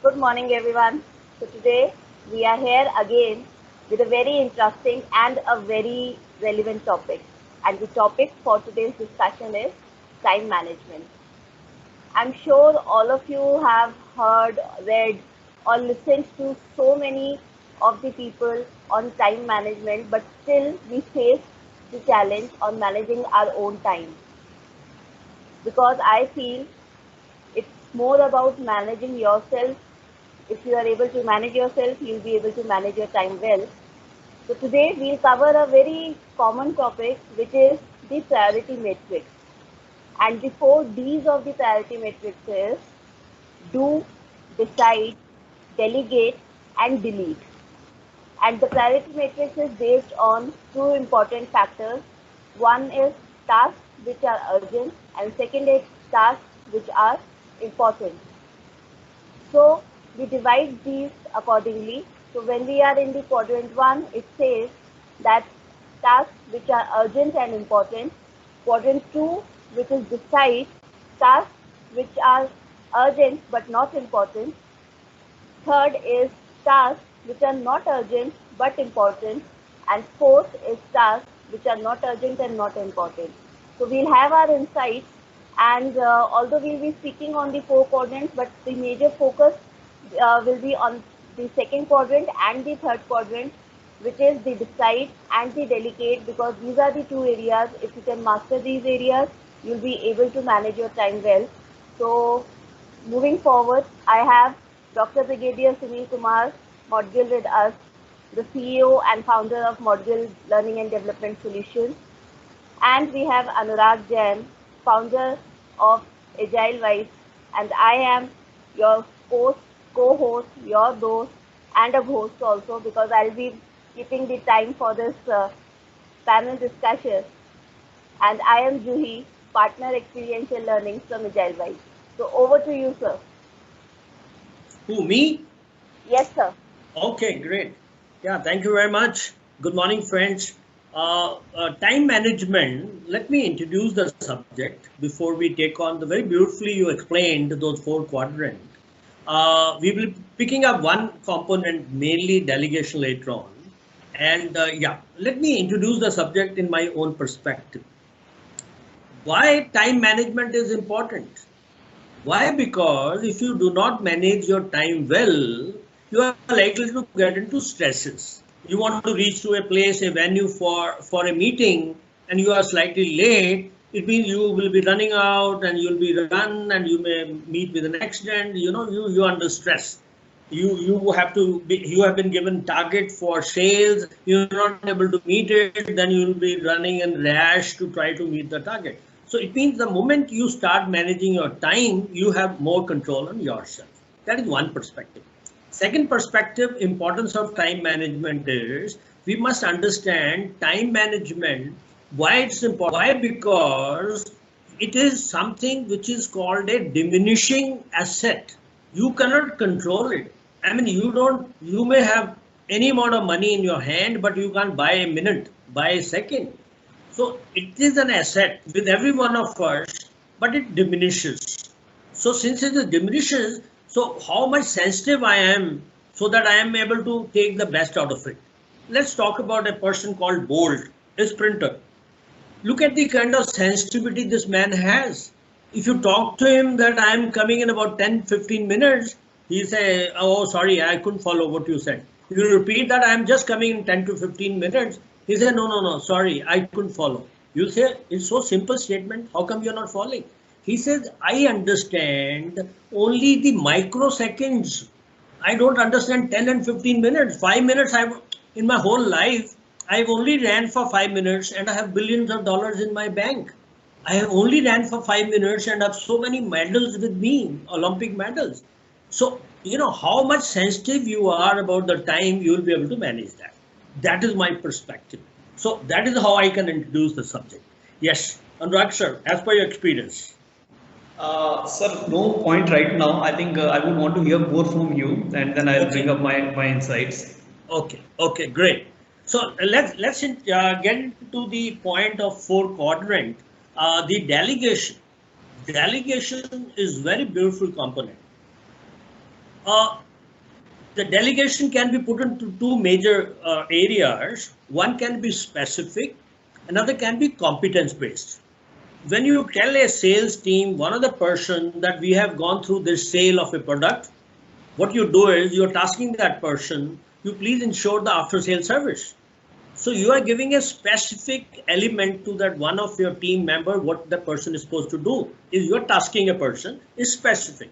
Good morning, everyone. So today we are here again with a very interesting and a very relevant topic. And the topic for today's discussion is time management. I'm sure all of you have heard, read, or listened to so many of the people on time management, but still we face the challenge on managing our own time. Because I feel it's more about managing yourself. If you are able to manage yourself, you'll be able to manage your time well. So today we'll cover a very common topic, which is the priority matrix. And the 4 Ds of the priority matrix is do, decide, delegate, and delete. And the priority matrix is based on two important factors. One is tasks which are urgent, and second is tasks which are important. So we divide these accordingly. So when we are in the quadrant 1, it says that tasks which are urgent and important. Quadrant 2, which is decide, tasks which are urgent but not important. Third is tasks which are not urgent but important. And fourth is tasks which are not urgent and not important. So we'll have our insights, and although we'll be speaking on the 4 quadrants, but the major focus will be on the second quadrant and the third quadrant, which is the decide and the delegate, because these are the two areas. If you can master these areas, you'll be able to manage your time well. So moving forward, I have Dr. Brigadier Sunil Kumar Modgil with us, the CEO and founder of Modgil Learning and Development Solutions. And we have Anurag Jain, founder of Agile Wise, and I am your host, co-host, your host, and a host also, because I'll be keeping the time for this panel discussion. And I am Juhi, partner experiential learning from Agile Wise. So over to you, sir. Who, me? Yes, sir. Okay, great. Yeah, thank you very much. Good morning, friends. Time management, let me introduce the subject before we take on the very beautifully you explained those 4 quadrants. We will be picking up one component, mainly delegation later on. And yeah, let me introduce the subject in my own perspective. Why time management is important? Why? Because if you do not manage your time well, you are likely to get into stresses. You want to reach to a place, a venue for a meeting, and you are slightly late. It means you will be running out and you'll be run and you may meet with an accident. You are under stress. You have been given target for sales. You're not able to meet it. Then you'll be running in rash to try to meet the target. So it means the moment you start managing your time, you have more control on yourself. That is one perspective. Second perspective, importance of time management is we must understand time management, why it's important. Why? Because it is something which is called a diminishing asset. You cannot control it. I mean, you may have any amount of money in your hand, but you can't buy a minute, buy a second. So it is an asset with every one of us, but it diminishes. So since it diminishes, so how much sensitive I am so that I am able to take the best out of it. Let's talk about a person called Bolt, a sprinter. Look at the kind of sensitivity this man has. If you talk to him that I am coming in about 10-15 minutes, he say, oh, sorry, I couldn't follow what you said. If you repeat that I am just coming in 10 to 15 minutes, he said, no, sorry, I couldn't follow. You say, it's so simple statement. How come you're not following? He says, I understand only the microseconds. I don't understand 10 and 15 minutes. 5 minutes in my whole life, I've only ran for 5 minutes and I have billions of dollars in my bank. I have only ran for 5 minutes and have so many medals with me, Olympic medals. So, how much sensitive you are about the time, you will be able to manage that. That is my perspective. So that is how I can introduce the subject. Yes, Anurag sir, as per your experience. Sir, no point right now. I think I would want to hear more from you, and then I'll bring Okay. up my insights. Okay, great. So let's get into the point of 4 quadrant. The delegation. Delegation is very beautiful component. Uh, the delegation can be put into two major areas. One can be specific, another can be competence based. When you tell a sales team, one of the person that we have gone through this sale of a product, what you do is you're tasking that person, you please ensure the after sales service. So you are giving a specific element to that one of your team member, what the person is supposed to do. Is you're tasking a person is specific.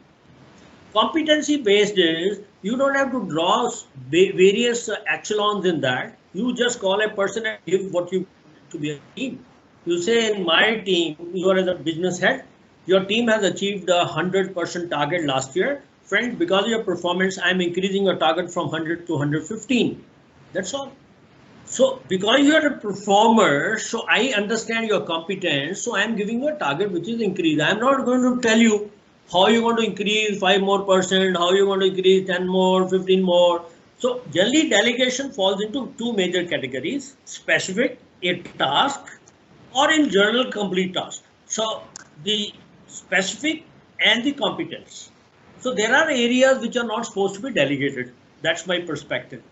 Competency based is you don't have to draw various echelons in that. You just call a person and give what you want to be a team. You say in my team, you are as a business head, your team has achieved a 100% target last year. Friend, because of your performance, I'm increasing your target from 100 to 115. That's all. So because you are a performer, so I understand your competence. So I am giving you a target which is increased. I am not going to tell you how you want to increase 5% more, how you want to increase 10 more, 15 more. So generally delegation falls into two major categories: specific, a task, or in general complete task. So the specific and the competence. So there are areas which are not supposed to be delegated. That's my perspective.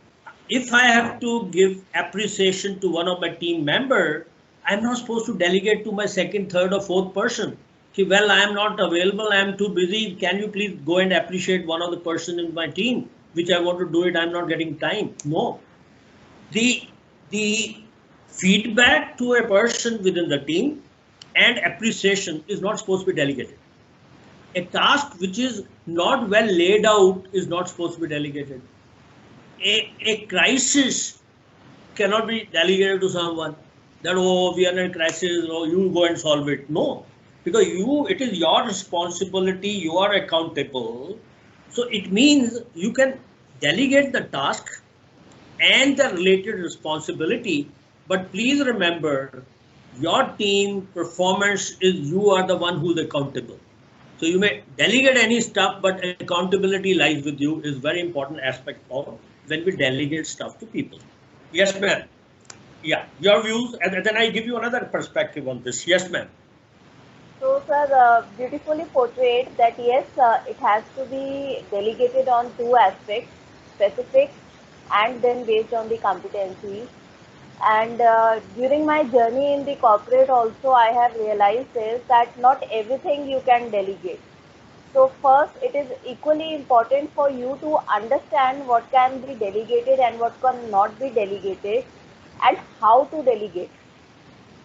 If I have to give appreciation to one of my team member, I'm not supposed to delegate to my second, third, or fourth person. Okay, well, I am not available. I am too busy. Can you please go and appreciate one of the person in my team, which I want to do it. I'm not getting time. No, the feedback to a person within the team and appreciation is not supposed to be delegated. A task which is not well laid out is not supposed to be delegated. A crisis cannot be delegated to someone that, oh, we are in a crisis, oh, you go and solve it. No, because it is your responsibility, you are accountable. So it means you can delegate the task and the related responsibility, but please remember your team performance is you are the one who's accountable. So you may delegate any stuff, but accountability lies with you is very important aspect of when we delegate stuff to people. Yes, ma'am. Yeah, your views, and then I give you another perspective on this. Yes, ma'am. So, sir, beautifully portrayed that yes, it has to be delegated on two aspects, specific and then based on the competencies. And during my journey in the corporate also, I have realized is that not everything you can delegate. So first, it is equally important for you to understand what can be delegated and what cannot be delegated and how to delegate.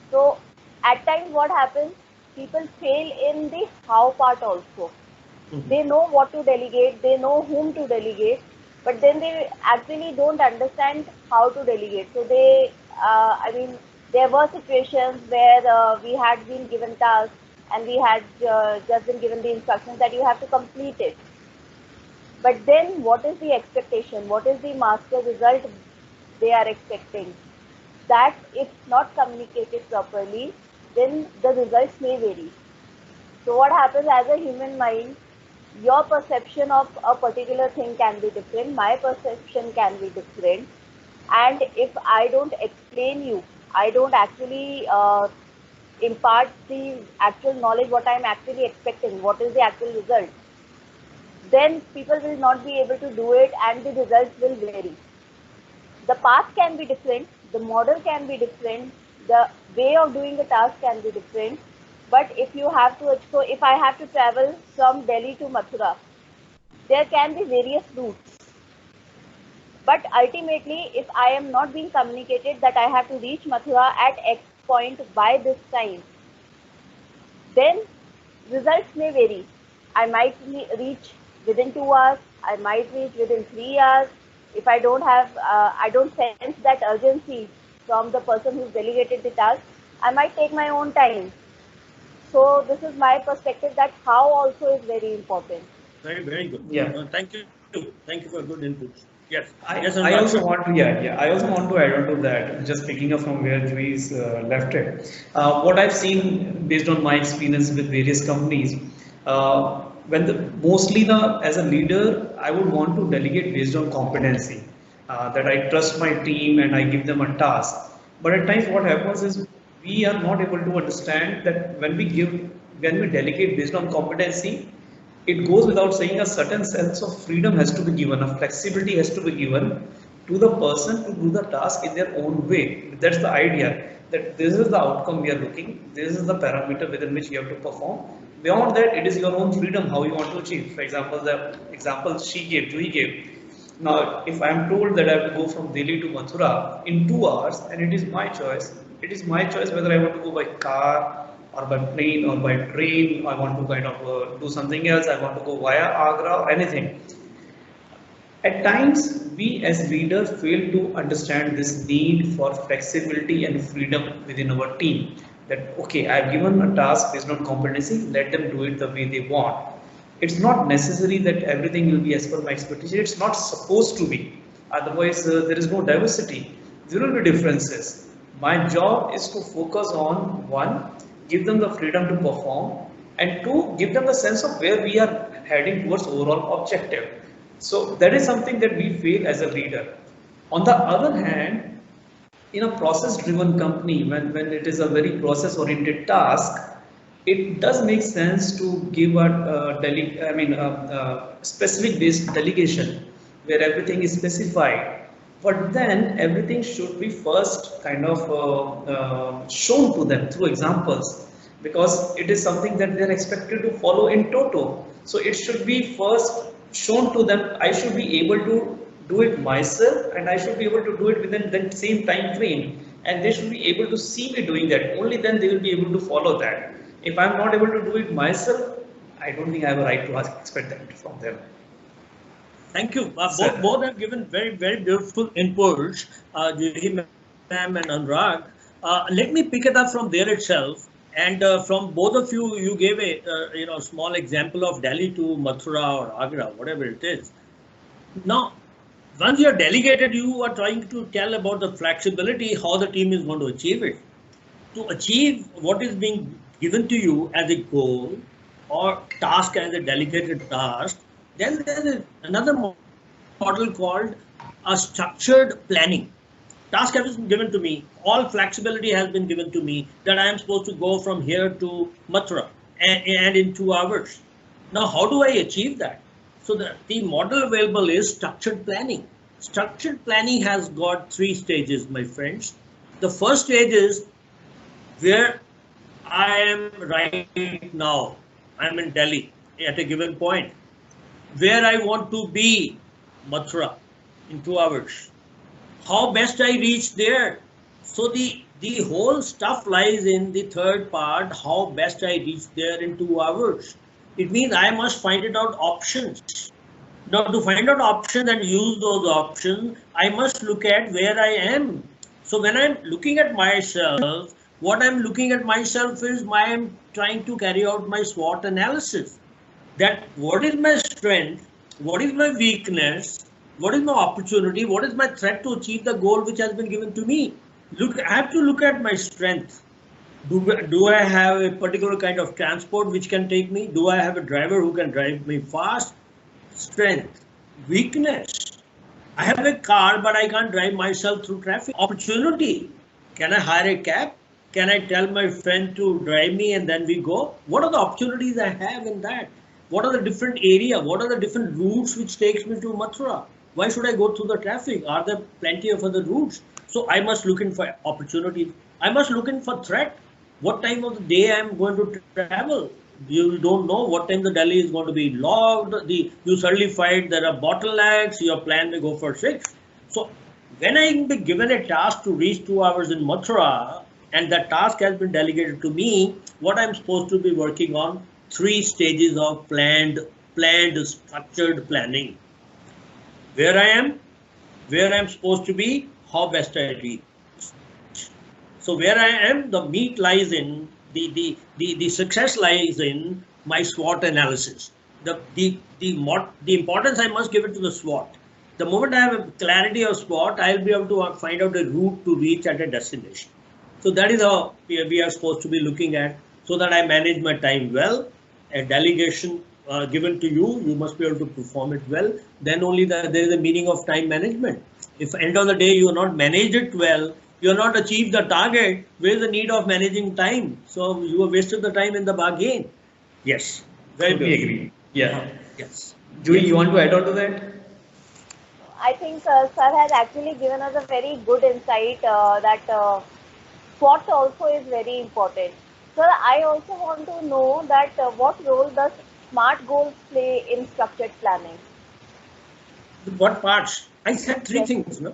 So at times what happens, people fail in the how part also. They know what to delegate, they know whom to delegate, but then they actually don't understand how to delegate. So there were situations where we had been given tasks and we had just been given the instructions that you have to complete it. But then what is the expectation? What is the master result they are expecting? That if not communicated properly, then the results may vary. So what happens as a human mind, your perception of a particular thing can be different, my perception can be different. And if I don't explain you, I don't actually impart the actual knowledge, what I'm actually expecting, what is the actual result, then people will not be able to do it and the results will vary. The path can be different, the model can be different, the way of doing the task can be different. But if you have to, so if I have to travel from Delhi to Mathura, there can be various routes. But ultimately, if I am not being communicated that I have to reach Mathura at X point by this time, then results may vary. I might reach within 2 hours, I might reach within 3 hours. If I don't have, I don't sense that urgency from the person who's delegated the task, I might take my own time. So this is my perspective that how also is very important. Very, very good. Yeah. Thank you. Thank you for good inputs. Yes. I also want to, I also want to add on to that, just picking up from where Juiz left it. What I've seen based on my experience with various companies, when mostly as a leader, I would want to delegate based on competency, that I trust my team and I give them a task. But at times what happens is we are not able to understand that when we delegate based on competency, it goes without saying a certain sense of freedom has to be given, a flexibility has to be given to the person to do the task in their own way. That's the idea, that this is the outcome we are looking, this is the parameter within which you have to perform. Beyond that, it is your own freedom how you want to achieve. For example, the example she gave, Juhi gave. Now, if I am told that I have to go from Delhi to Mathura in 2 hours, and it is my choice, it is my choice whether I want to go by car or by plane or by train. I want to kind of do something else. I want to go via Agra or anything. At times, we as leaders fail to understand this need for flexibility and freedom within our team. That, okay, I've given a task based on competency, let them do it the way they want. It's not necessary that everything will be as per my expectation. It's not supposed to be. Otherwise, there is no diversity. There will be differences. My job is to focus on one, give them the freedom to perform, and two, give them the sense of where we are heading towards overall objective. So that is something that we feel as a leader. On the other hand, in a process driven company, when it is a very process oriented task, it does make sense to give a specific based delegation where everything is specified, but then everything should be first kind of shown to them through examples, because it is something that they are expected to follow in toto. So it should be first shown to them. I should be able to do it myself, and I should be able to do it within that same time frame, and they should be able to see me doing that. Only then they will be able to follow that. If I'm not able to do it myself, I don't think I have a right to expect that from them. Thank you. Both have given very beautiful inputs, Juhi ma'am and Anurag. Let me pick it up from there itself. And from both of you, you gave a small example of Delhi to Mathura or Agra, whatever it is. Now, once you are delegated, you are trying to tell about the flexibility, how the team is going to achieve it. To achieve what is being given to you as a goal or task as a delegated task, then there is another model called a structured planning. Task has been given to me, all flexibility has been given to me, that I am supposed to go from here to Mathura and in 2 hours. Now, how do I achieve that? So the model available is structured planning. Structured planning has got 3 stages, my friends. The first stage is where I am right now. I'm in Delhi at a given point. Where I want to be, Mathura, in 2 hours. How best I reach there? So the whole stuff lies in the third part, how best I reach there in 2 hours. It means I must find it out options. Now, to find out options and use those options, I must look at where I am. So when I'm looking at myself, what I'm looking at myself is I'm trying to carry out my SWOT analysis. That what is my strength, what is my weakness, what is my opportunity, what is my threat to achieve the goal which has been given to me. I have to look at my strength. Do I have a particular kind of transport which can take me? Do I have a driver who can drive me fast? Strength. Weakness. I have a car, but I can't drive myself through traffic. Opportunity. Can I hire a cab? Can I tell my friend to drive me and then we go? What are the opportunities I have in that? What are the different areas? What are the different routes which takes me to Mathura? Why should I go through the traffic? Are there plenty of other routes? So I must look in for opportunities. I must look in for threat. What time of the day I am going to travel? You don't know what time the Delhi is going to be logged. You suddenly find there are bottlenecks. Your plan may go for 6. So when I am given a task to reach 2 hours in Mathura, and that task has been delegated to me, what I'm supposed to be working on, 3 stages of planned, structured planning. Where I am, where I'm supposed to be, how best I reach. So where I am, the meat lies in, the success lies in my SWOT analysis. The importance I must give it to the SWOT. The moment I have a clarity of SWOT, I'll be able to find out a route to reach at a destination. So that is how we are supposed to be looking at, so that I manage my time well. A delegation given to you, you must be able to perform it well. Then only there is a meaning of time management. If end of the day you are not managed it well, you are not achieved the target, where is the need of managing time? So you have wasted the time in the bargain. Yes, very agree. Yeah. Yes. Julie, Yes. you want to add on to that? I think Sir has actually given us a very good insight that SWOT also is very important. Sir, I also want to know that what role does SMART goals play in structured planning? What parts? I said three Yes. things, no?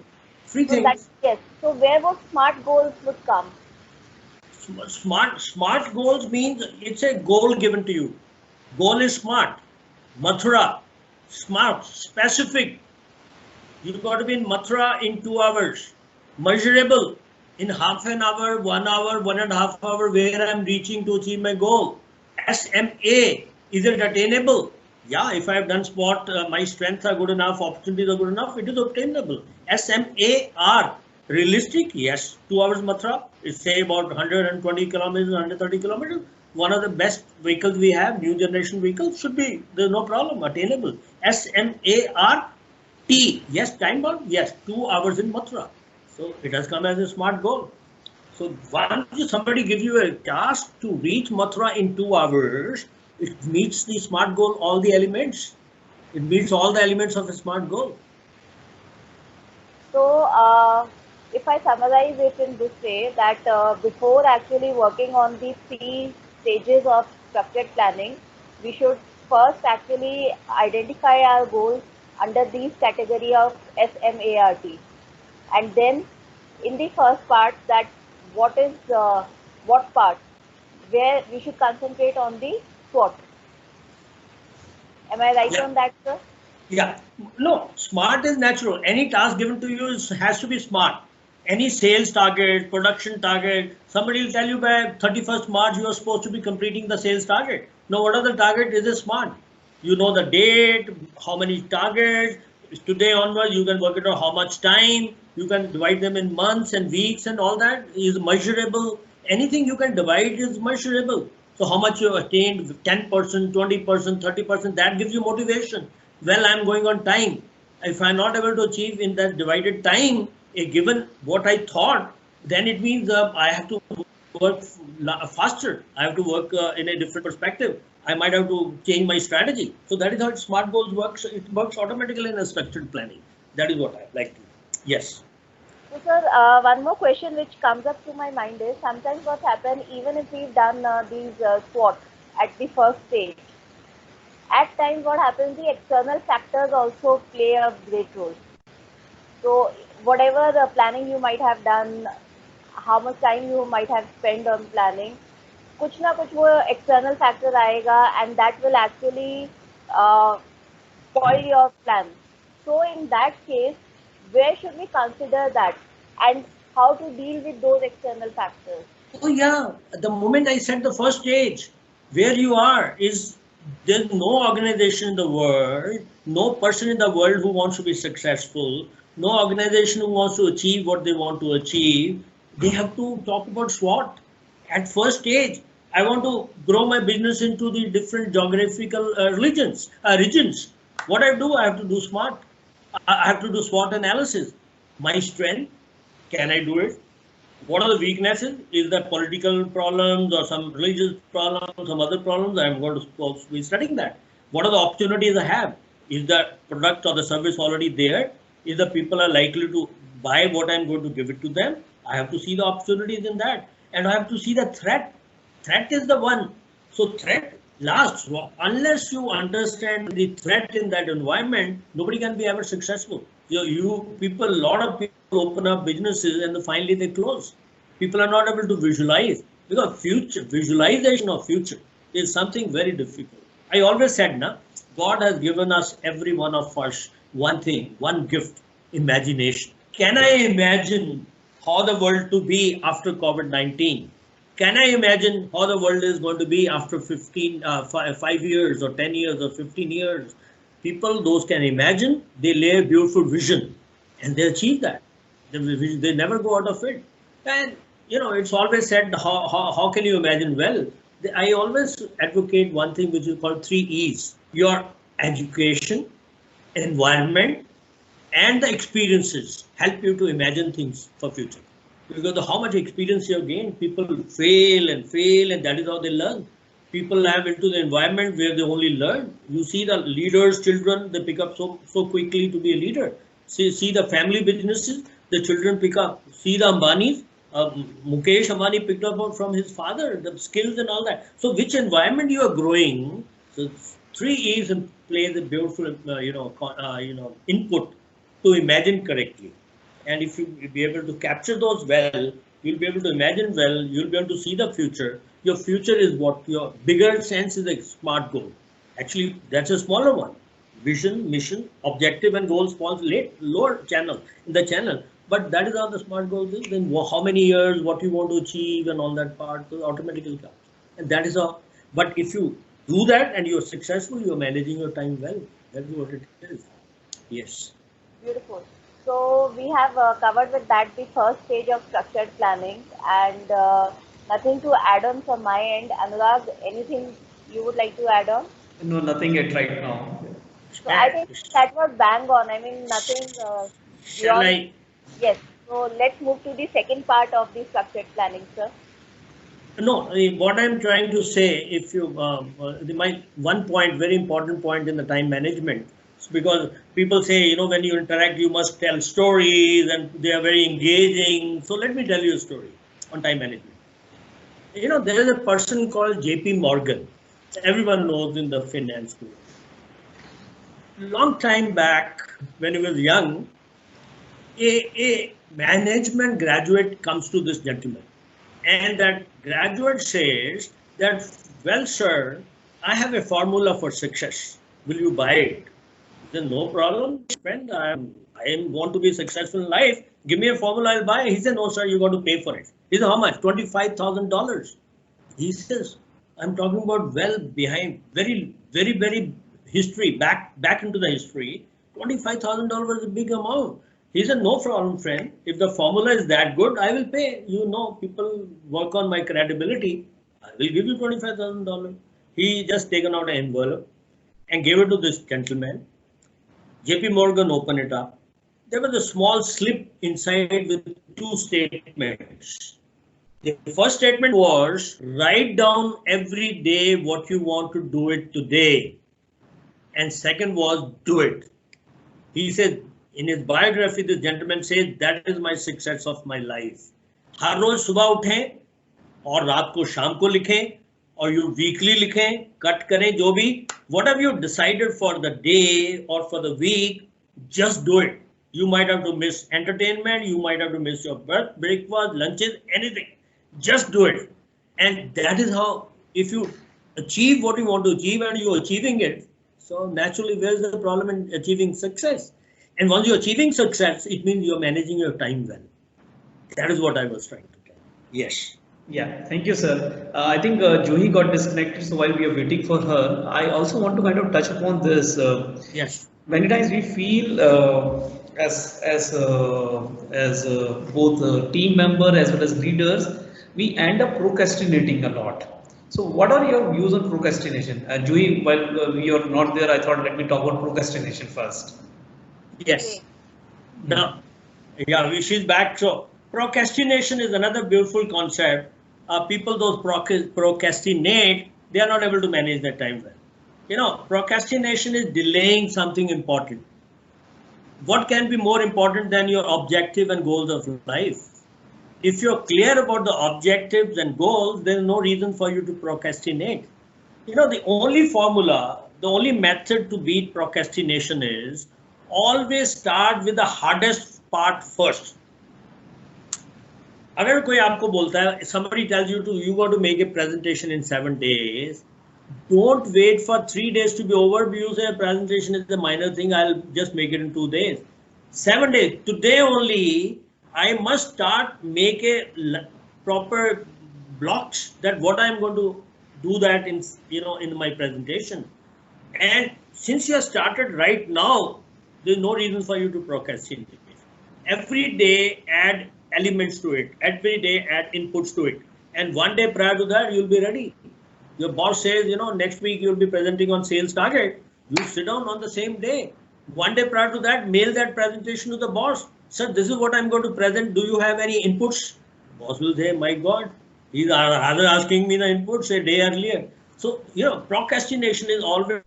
Three So that things. yes. So where would SMART goals would come? Smart goals means it's a goal given to you. Goal is smart. Mathura, smart, specific. You've got to be in Mathura in 2 hours. Measurable in half an hour, 1 hour, 1.5 hours, where I'm reaching to achieve my goal. SMA, is it attainable? Yeah, if I've done sport, my strengths are good enough, opportunities are good enough, it is obtainable. SMAR, realistic? Yes. 2 hours Mathura, it's say about 120 kilometers, 130 kilometers. One of the best vehicles we have, new generation vehicles, should be, there's no problem, attainable. SMAR, yes, time bound, yes, 2 hours in Mathura. So it has come as a smart goal. So once somebody gives you a task to reach Mathura in 2 hours, it meets the smart goal, all the elements. It meets all the elements of a smart goal. So, if I summarize it in this way, that before actually working on the three stages of structured planning, we should first actually identify our goals under these category of SMART, and then in the first part, that what is what part where we should concentrate on the SWOT. Am I right Yeah. on that, sir? Yeah, no, smart is natural. Any task given to you has to be smart. Any sales target, production target, somebody will tell you by 31st March you are supposed to be completing the sales target. No, what are the target? Is it smart? You know the date, how many targets. Today onward, you can work it out how much time. You can divide them in months and weeks, and all that is measurable. Anything you can divide is measurable. So how much you attained, 10%, 20%, 30%, that gives you motivation. Well, I'm going on time. If I'm not able to achieve in that divided time, a given what I thought, then it means I have to work faster. I have to work in a different perspective. I might have to change my strategy. So that is how smart goals works. It works automatically in a structured planning. That is what I like to. Yes. So, sir, one more question which comes up to my mind is sometimes what happens, even if we've done these SWOT at the first stage, at times what happens, the external factors also play a great role. So, whatever planning you might have done, how much time you might have spent on planning, कुछ ना कुछ वो external factor आएगा and that will actually uh, spoil your plan. So in that case, where should we consider that and how to deal with those external factors? Oh yeah, the moment I said the first stage, where you are is there's no organization in the world, no person in the world who wants to be successful, no organization who wants to achieve what they want to achieve. They have to talk about SWOT at first stage. I want to grow my business into the different geographical regions. What I do, I have to do SMART. I have to do SWOT analysis. My strength, can I do it? What are the weaknesses? Is that political problems or some religious problems, some other problems? I'm going to be studying that. What are the opportunities I have? Is the product or the service already there? Is the people are likely to buy what I'm going to give it to them? I have to see the opportunities in that, and I have to see the threat. Threat is the one. So threat lasts. Unless you understand the threat in that environment, nobody can be ever successful. You people, a lot of people open up businesses and finally they close. People are not able to visualize because future visualization of future is something very difficult. I always said, na, God has given us every one of us one thing, one gift, imagination. Can I imagine how the world to be after COVID-19? Can I imagine how the world is going to be after 5 years or 10 years or 15 years? People, those can imagine, they lay a beautiful vision and they achieve that. They never go out of it. And, it's always said, how can you imagine well? I always advocate one thing which is called 3 E's. Your education, environment, and the experiences help you to imagine things for future. Because how much experience you have gained, people fail, and that is how they learn. people have into the environment where they only learn. You see the leaders, children, they pick up so quickly to be a leader. See the family businesses, the children pick up. See the Ambanis, Mukesh Ambani picked up from his father, the skills and all that. So which environment you are growing? So three E's plays a beautiful, input to imagine correctly. And if you be able to capture those well, you'll be able to imagine well, you'll be able to see the future. Your future is what your bigger sense is a smart goal. Actually, that's a smaller one. Vision, mission, objective, and goals falls lower channel in the channel. But that is how the smart goals is. Then how many years, what you want to achieve, and all that part automatically comes. And that is how. But if you do that and you're successful, you're managing your time well. That's what it is. Yes. Beautiful. So we have covered with that the first stage of structured planning, and nothing to add on from my end. Anurag, anything you would like to add on? No, nothing yet right now. So I think that was bang on. I mean, nothing Shall beyond. I? Yes. So let's move to the second part of the structured planning, sir. No, what I'm trying to say, if you, my one point, very important point in the time management, because people say, when you interact, you must tell stories and they are very engaging. So let me tell you a story on time management. There is a person called J.P. Morgan. Everyone knows in the finance group. Long time back, when he was young, a management graduate comes to this gentleman. And that graduate says that, well, sir, I have a formula for success. Will you buy it? He said, no problem, friend. I want to be successful in life. Give me a formula, I'll buy it. He said, no, sir, you got to pay for it. He said, how much? $25,000. He says, I'm talking about well behind, very, very, very history, back into the history. $25,000 is a big amount. He said, no problem, friend. If the formula is that good, I will pay. People work on my credibility. I will give you $25,000. He just taken out an envelope and gave it to this gentleman. JP Morgan opened it up. There was a small slip inside with two statements. The first statement was, write down every day what you want to do it today. And second was, do it. He said, in his biography, this gentleman says, that is my success of my life. हर रोज सुबह उठें और रात को शाम को लिखें और you weekly लिखें, cut करें जो भी, whatever you decided for the day or for the week, just do it. You might have to miss entertainment, you might have to miss your breakfast, lunches, anything. Just do it. And that is how, if you achieve what you want to achieve and you're achieving it, so naturally, where's the problem in achieving success? And once you're achieving success, it means you're managing your time well. That is what I was trying to tell. Yes. Yeah, thank you, sir. I think Juhi got disconnected, so while we are waiting for her, I also want to kind of touch upon this. Yes. Many times we feel as both a team member as well as leaders, we end up procrastinating a lot. So what are your views on procrastination? Juhi, while you're not there, I thought let me talk about procrastination first. Yes. Now, yeah, she's back. So procrastination is another beautiful concept. People those procrastinate, they are not able to manage their time well. Procrastination is delaying something important. What can be more important than your objective and goals of life? If you're clear about the objectives and goals, there's no reason for you to procrastinate. The only formula, the only method to beat procrastination is always start with the hardest part first. अगर कोई आपको बोलता है, somebody tells you got to make a presentation in 7 days, don't wait for 3 days to be over. You say a presentation is a minor thing, I'll just make it in 2 days. 7 days, today only, I must start, make a proper blocks that what I'm going to do that in my presentation. And since you have started right now, there's no reason for you to procrastinate. Every day add elements to it. Every day add inputs to it. And one day prior to that, you'll be ready. Your boss says, next week you'll be presenting on sales target. You sit down on the same day. One day prior to that, mail that presentation to the boss. Sir, this is what I'm going to present. Do you have any inputs? Boss will say, my God, he's rather asking me the inputs a day earlier. So, procrastination is always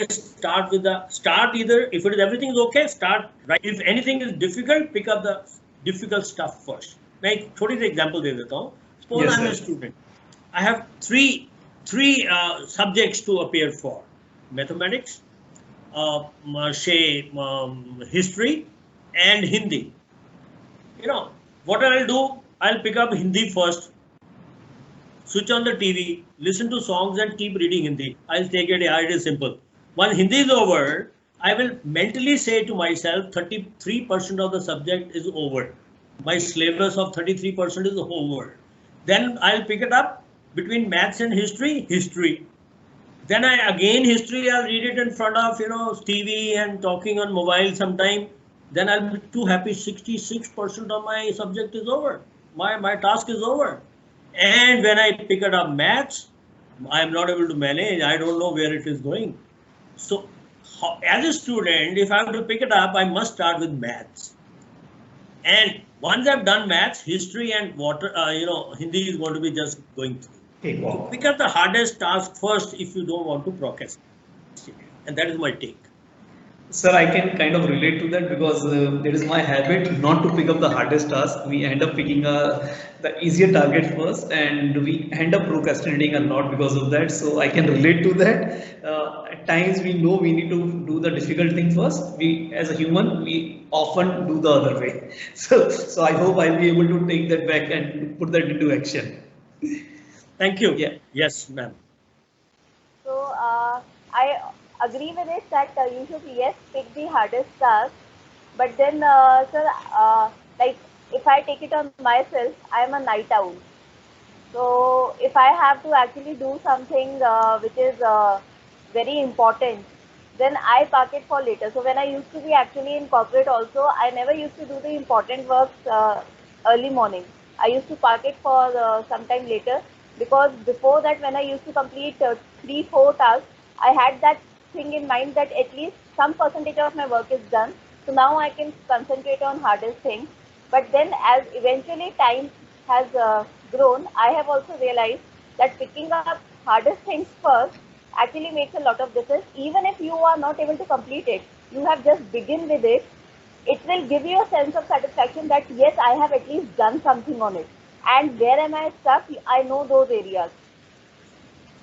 start with the start either if it is everything is okay, start right. If anything is difficult, pick up the difficult stuff first. मैं एक छोटी सी example दे देता हूँ. Suppose Yes, I'm a sir. student. I have three subjects to appear for: mathematics, say history, and Hindi. What I'll do, I'll pick up Hindi first, switch on the TV, listen to songs and keep reading Hindi. I'll take it, yeah, it is simple. Once Hindi is over, I will mentally say to myself 33% of the subject is over. My syllabus of 33% is over. Then I'll pick it up between maths and history. Then history, I'll read it in front of, TV and talking on mobile sometime. Then I'll be too happy, 66% of my subject is over. My task is over. And when I pick it up maths, I'm not able to manage. I don't know where it is going. So as a student, if I have to pick it up, I must start with maths. And once I've done maths, history and Hindi is going to be just going through. Okay, So wow. pick up the hardest task first if you don't want to procrastinate. And that is my take. Sir, I can kind of relate to that because it is my habit not to pick up the hardest task. We end up picking the easier target first, and we end up procrastinating a lot because of that. So I can relate to that. At times we know we need to do the difficult thing first. We, as a human, we often do the other way. So I hope I'll be able to take that back and put that into action. Thank you. Yeah. Yes, ma'am. So I agree with it that you should, yes, pick the hardest task. But then, sir, like if I take it on myself, I am a night owl. So if I have to actually do something which is very important, then I park it for later. So when I used to be actually in corporate also, I never used to do the important works early morning. I used to park it for some time later, because before that when I used to complete 3-4 tasks, I had that thing in mind that at least some percentage of my work is done. So now I can concentrate on hardest things. But then as eventually time has grown, I have also realized that picking up hardest things first actually makes a lot of difference. Even if you are not able to complete it, you have just begin with it. It will give you a sense of satisfaction that yes, I have at least done something on it. And where am I stuck? I know those areas.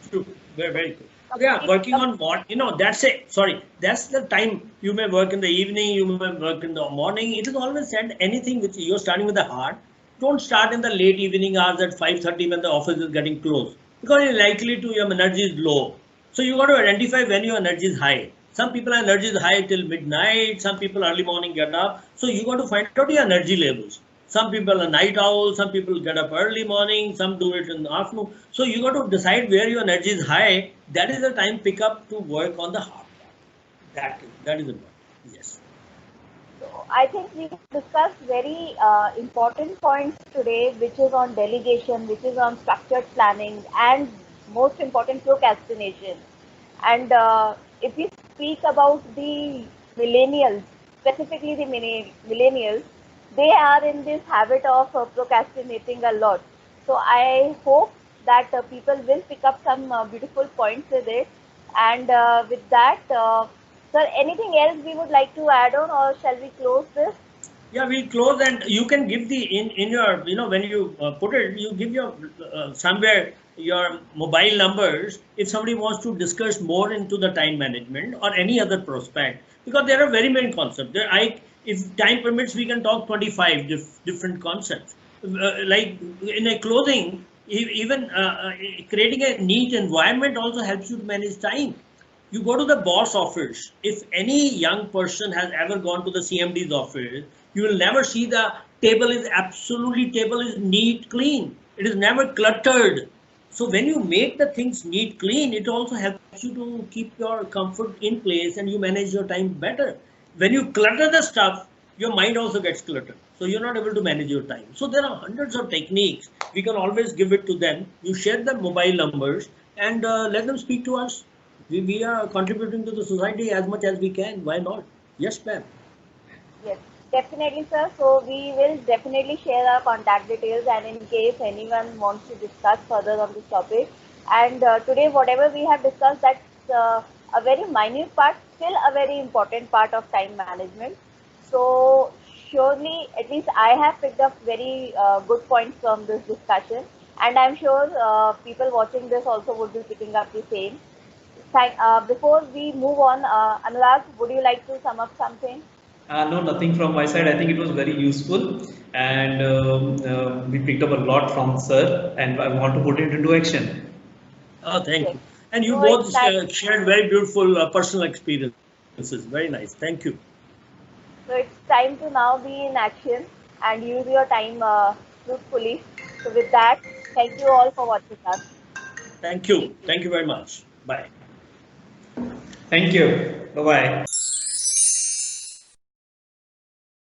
True. Very, very good. Yeah, Complete, working on what, that's it. Sorry, that's the time you may work in the evening, you may work in the morning. It is always said anything which you're starting with the heart, don't start in the late evening hours at 5:30 when the office is getting closed, because you're likely to, your energy is low. So you got to identify when your energy is high. Some people energy is high till midnight, some people early morning get up. So you got to find out your energy levels. Some people are night owls, some people get up early morning, some do it in the afternoon. So you got to decide where your energy is high. That is the time pick up to work on the hard part. That is important. Yes. So I think we discussed very important points today, which is on delegation, which is on structured planning, and most important, procrastination. And if we speak about the millennials, specifically the millennials, they are in this habit of procrastinating a lot. So I hope that people will pick up some beautiful points with it. And with that, sir, anything else we would like to add on, or shall we close this? Yeah, we close, and you can give the in your, when you put it, you give your somewhere your mobile numbers if somebody wants to discuss more into the time management or any other prospect, because there are very many concepts there. If time permits, we can talk 25 different concepts, like in a clothing, even creating a neat environment also helps you to manage time. You go to the boss office. If any young person has ever gone to the CMD's office, you will never see the table is neat, clean. It is never cluttered. So when you make the things neat, clean, it also helps you to keep your comfort in place and you manage your time better. When you clutter the stuff, your mind also gets cluttered. So you're not able to manage your time. So there are hundreds of techniques. We can always give it to them. You share the mobile numbers and let them speak to us. We are contributing to the society as much as we can. Why not? Yes, ma'am. Yes, definitely, sir. So we will definitely share our contact details, and in case anyone wants to discuss further on this topic, And today, whatever we have discussed, that's a very minute part, still a very important part of time management. So surely, at least I have picked up very good points from this discussion, and I'm sure people watching this also would be picking up the same. Before we move on, Anurag, would you like to sum up something? No, nothing from my side. I think it was very useful, and we picked up a lot from sir, and I want to put it into action. Oh, thank Yes. you. And you So it's both time. shared very beautiful personal experiences. Very nice. Thank you. So it's time to now be in action and use your time fruitfully. So with that, thank you all for watching us. Thank you. Thank you very much. Bye. Thank you. Bye bye.